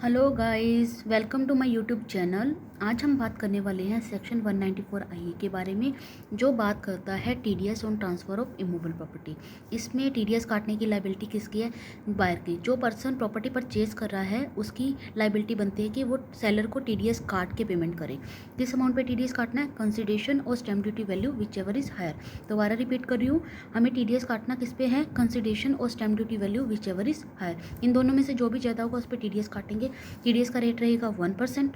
Hello guys, welcome to my YouTube channel. आज हम बात करने वाले हैं सेक्शन 194 आई के बारे में, जो बात करता है TDS on transfer of immovable property. इसमें टीडीएस काटने की लायबिलिटी किसकी है? बायर की। जो पर्सन प्रॉपर्टी परचेज कर रहा है उसकी लायबिलिटी बनती है कि वो सेलर को टीडीएस काट के पेमेंट करे। किस अमाउंट पे टीडीएस काटना है? कंसिडरेशन और stamp duty value whichever is higher. दोबारा रिपीट कर रही हूँ, हमें टीडीएस काटना किस पे है? कंसिडरेशन और stamp duty value whichever is higher. इन दोनों में से जो भी ज़्यादा होगा उस पर टीडीएस काटेंगे। टीडीएस का रेट रहेगा 1%।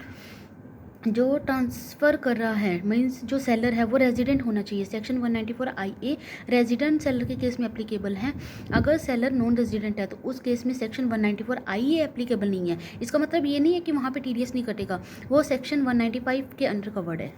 जो ट्रांसफ़र कर रहा है मीन्स जो सेलर है वो रेजिडेंट होना चाहिए। Section 194 I a resident seller के केस में एप्लीकेबल है। अगर सेलर नॉन रेजिडेंट है तो उस केस में सेक्शन 194 आई ए एप्लीकेबल नहीं है। इसका मतलब ये नहीं है कि वहाँ पे टीडीएस नहीं कटेगा, वो सेक्शन 195 के अंडर कवर्ड है।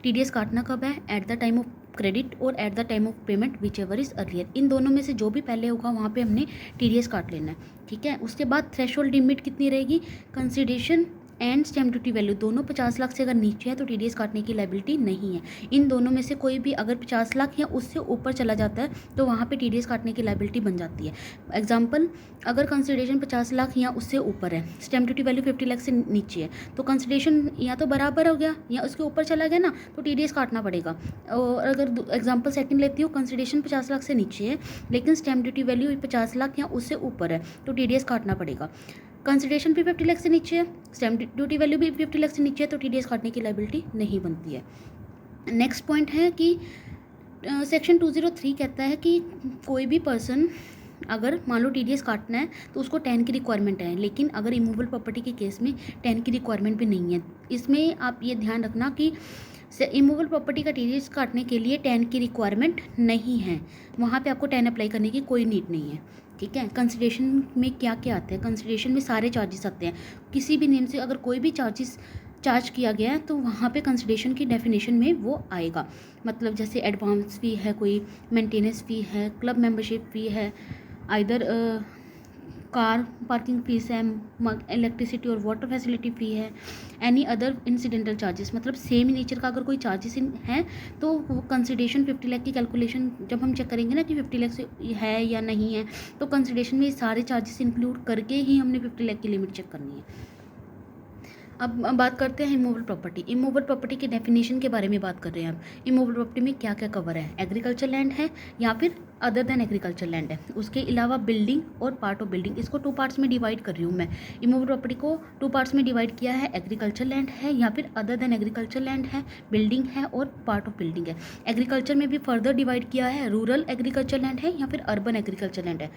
टीडीएस काटना कब है? At the time of credit और at the time of payment whichever is earlier. इन दोनों में से जो भी पहले होगा वहाँ पे हमने टीडीएस काट लेना है, ठीक है। उसके बाद थ्रेशोल्ड लिमिट कितनी रहेगी? Consideration and stamp duty value दोनों 50 लाख से अगर नीचे है तो टीडीएस काटने की लायबिलिटी नहीं है। इन दोनों में से कोई भी अगर 50 लाख या उससे ऊपर चला जाता है तो वहाँ पे टीडीएस काटने की लायबिलिटी बन जाती है। एग्जांपल, अगर कंसिडरेशन 50 लाख या उससे ऊपर है, स्टैम्प ड्यूटी वैल्यू 50 लाख से नीचे है, तो कंसिडरेशन या तो बराबर हो गया या उसके ऊपर चला गया ना, तो टीडीएस काटना पड़ेगा। और अगर एग्जाम्पल सेकंड लेती हूँ, कंसिडरेशन 50 लाख से नीचे है लेकिन स्टैम्प ड्यूटी वैल्यू 50 लाख या उससे ऊपर है तो टीडीएस काटना पड़ेगा। कंसिडरेशन भी 50 लाख से नीचे है, स्टैम्प ड्यूटी वैल्यू भी 50 लाख से नीचे है तो टीडीएस काटने की लायबिलिटी नहीं बनती है। नेक्स्ट पॉइंट है कि सेक्शन 203 कहता है कि कोई भी पर्सन अगर मान लो टीडीएस काटना है तो उसको 10 की रिक्वायरमेंट है, लेकिन अगर इमूवेबल प्रॉपर्टी के केस में 10 की रिक्वायरमेंट भी नहीं है। इसमें आप ये ध्यान रखना कि इमूवेबल प्रॉपर्टी का टीडीएस काटने के लिए 10 की रिक्वायरमेंट नहीं है, वहाँ पे आपको 10 अप्लाई करने की कोई नीड नहीं है, ठीक है। कंसिडरेशन में क्या क्या आते हैं? कंसिडरेशन में सारे चार्जेस आते हैं। किसी भी नेम से अगर कोई भी चार्ज किया गया है तो वहाँ पे कंसिडरेशन की डेफिनेशन में वो आएगा। मतलब जैसे एडवांस फ़ी है, कोई मेंटेनेंस फ़ी है, क्लब मेंबरशिप फ़ी है, आइदर कार पार्किंग फीस है, इलेक्ट्रिसिटी और वाटर फैसिलिटी फ़ी है, एनी अदर इंसिडेंटल चार्जेस। मतलब सेम नेचर का अगर कोई चार्जेस हैं तो वो कंसिडरेशन 50 लाख की कैलकुलेशन जब हम चेक करेंगे ना कि 50 लाख से है या नहीं है, तो कंसिडरेशन में सारे चार्जेस इंक्लूड करके ही हमने 50 लाख की लिमिट चेक करनी है। अब बात करते हैं इमूवेबल प्रॉपर्टी। इमूवेबल प्रॉपर्टी के डेफिनेशन के बारे में बात कर रहे हैं आप। इमूवेबल प्रॉपर्टी में क्या क्या कवर है? एग्रीकल्चर लैंड है या फिर अदर देन एग्रीकल्चर लैंड है। उसके अलावा बिल्डिंग और पार्ट ऑफ बिल्डिंग, इसको 2 पार्ट्स में डिवाइड कर रही हूँ मैं। इमूवेबल प्रॉपर्टी को 2 पार्ट्स में डिवाइड किया है, एग्रीकल्चर लैंड है या फिर अदर देन एग्रीकल्चर लैंड है, बिल्डिंग है और पार्ट ऑफ बिल्डिंग है। एग्रीकल्चर में भी फर्दर डिवाइड किया है, रूरल एग्रीकल्चर लैंड है या फिर अर्बन एग्रीकल्चर लैंड है।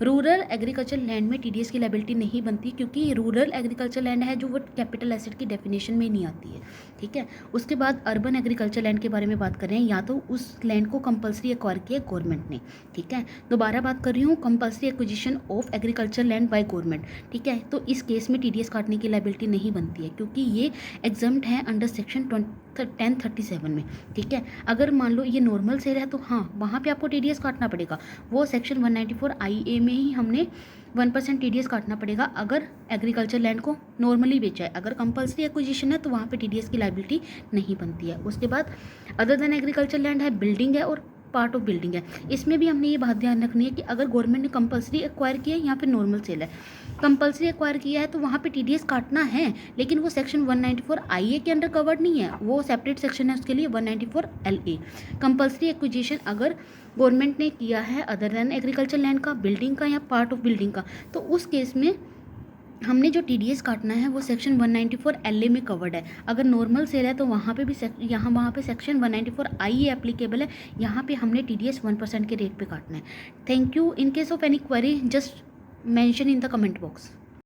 रूरल एग्रीकल्चर लैंड में टीडीएस की लायबिलिटी नहीं बनती क्योंकि रूरल एग्रीकल्चर लैंड है जो वो कैपिटल एसेट की डेफिनेशन में नहीं आती है, ठीक है। उसके बाद अर्बन एग्रीकल्चर लैंड के बारे में बात कर रहे हैं, या तो उस लैंड को कंपल्सरी एक्वायर किया गवर्नमेंट ने, ठीक है। दोबारा बात कर रही हूँ, compulsory acquisition of agriculture land by government, ठीक है। तो इस केस में टीडीएस काटने की लायबिलिटी नहीं बनती है क्योंकि ये एग्जम्प्ट है अंडर सेक्शन 1037 में, ठीक है। अगर मान लो ये नॉर्मल सेल है तो हाँ, वहाँ पे आपको टीडीएस काटना पड़ेगा। वो सेक्शन 194 आई ए में ही हमने 1% टीडीएस काटना पड़ेगा अगर एग्रीकल्चर लैंड को नॉर्मली बेचा है। अगर कंपल्सरी एक्विजिशन है तो वहाँ पे टीडीएस की लायबिलिटी नहीं बनती है। उसके बाद अदर देन एग्रीकल्चर लैंड है, बिल्डिंग है और पार्ट ऑफ बिल्डिंग है। इसमें भी हमने ये बात ध्यान रखनी है कि अगर गवर्नमेंट ने कंपल्सरी एक्वायर किया है या फिर नॉर्मल सेल है। कंपल्सरी एक्वायर किया है तो वहाँ पे टीडीएस काटना है, लेकिन वो सेक्शन 194 आईए के अंडर कवर्ड नहीं है, वो सेपरेट सेक्शन है उसके लिए 194 एलए। कंपल्सरी एक्विजिशन अगर गवर्नमेंट ने किया है अदर देन एग्रीकल्चर लैंड का, बिल्डिंग का या पार्ट ऑफ बिल्डिंग का, तो उस केस में हमने जो टीडीएस काटना है वो सेक्शन 194 एलए में कवर्ड है। अगर नॉर्मल सेल है तो वहाँ पे भी वहाँ पे सेक्शन 194 आई एप्लीकेबल है। यहाँ पे हमने टीडीएस 1% के रेट पे काटना है। Thank you. In case of any query just mention in the comment box.